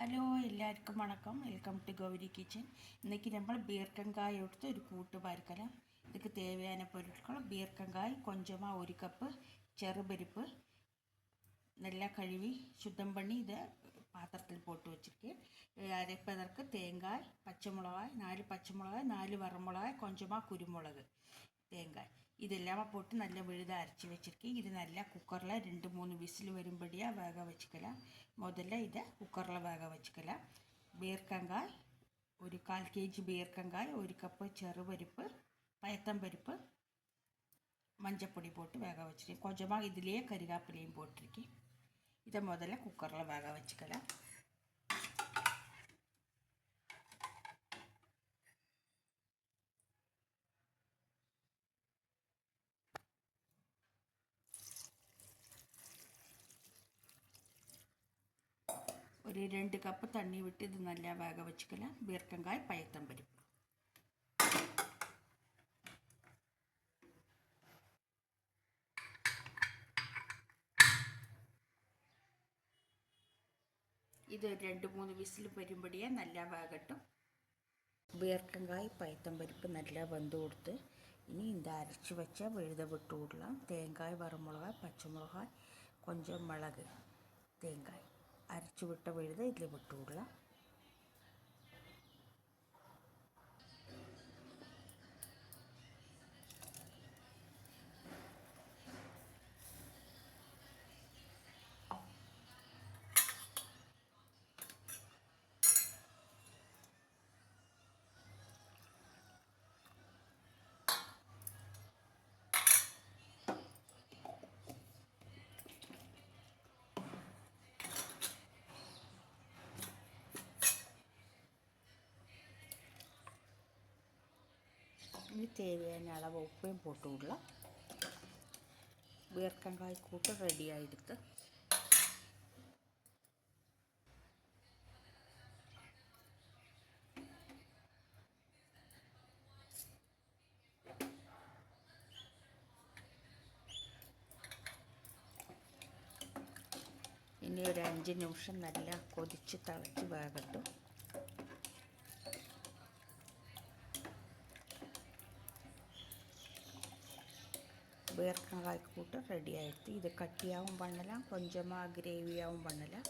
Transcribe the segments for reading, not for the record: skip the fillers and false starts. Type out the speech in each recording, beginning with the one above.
Hello എല്ലാവർക്കും വണക്കം. Welcome to Gauri kitchen. ഇன்றைக்கி நம்ம பீர்க்கங்காய் எடுத்து ஒரு கூட்டு பார்க்கலாம். இதுக்கு தேவையான பொருட்கள் பீர்க்கங்காய் கொஞ்சமாக 1 கப்பு, ചെറുപരിപ്പ് நல்லா கழுவி சுத்தம் பண்ணி இதை பாத்திரத்தில் போட்டு வச்சுருக்கேன். அரைப்பதற்கு தேங்காய், பச்சை மிளகாய் 4 பச்சை மிளகாய், 4 வரமிளகாய், கொஞ்சமாக குருமிளகு, தேங்காய் இதெல்லாம் போட்டு நல்லா விழுதாக அரைச்சி வச்சுருக்கேன். இது நல்லா குக்கரில் 2-3 விசில் வரும்படியாக வேக வச்சுக்கலாம். முதல்ல இதை குக்கரில் வேக வச்சுக்கலாம். பீர்க்கங்காய் ஒரு 1/4 kg பீர்க்கங்காய், 1 கப்பு ചെറുപരിപ്പ്, பயத்தம்பருப்பு, மஞ்சப்பொடி போட்டு வேக வச்சுருக்கேன். கொஞ்சமாக இதிலேயே கறிவேப்பிலையும் போட்டிருக்கேன். இதை முதல்ல குக்கரில் வேக வச்சுக்கலாம். ஒரு 2 கப்பு தண்ணி விட்டு இது நல்லா வேக வச்சுக்கலாம். பீர்க்கங்காய், பயத்தம்பருப்பு இது 2-3 விசில் வரும்படியாக நல்லா வேகட்டும். பீர்க்கங்காய், பயத்தம்பருப்பு நல்லா வெந்து கொடுத்து இனி இந்த அரைச்சி வச்ச விழுத விட்டு விடலாம். தேங்காய், வரமிளகாய், பச்சை மிளகாய், கொஞ்சம் மிளகு, தேங்காய் அரைச்சி விட்ட விழுத இதில் விட்டு விடலாம். இனி தேவையான அளவு உப்பையும் போட்டு விடலாம். பீர்க்கங்காய் கூட்டு ரெடி ஆகிடுது. ഇനി ഒരു 5 നിമിഷം നല്ല കൊതിച്ച് തിളച്ച് വേകട്ടും. பீர்க்கங்காய் கூட்டு ரெடி ஆகிடுது. இது கட்டியாகவும் பண்ணலாம், கொஞ்சமாக கிரேவியாகவும் பண்ணலாம்.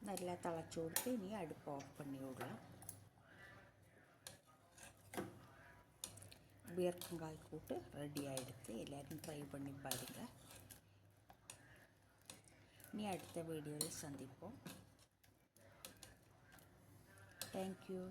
நல்லா திளச்சி கொடுத்து இனி அடுப்பு ஆஃப் பண்ணி விடலாம். பீர்க்கங்காய் கூட்டு ரெடி ஆகிடுது. எல்லோரும் ட்ரை பண்ணி பாருங்கள். இனி அடுத்த வீடியோவில் சந்திப்போம். தேங்க்யூ.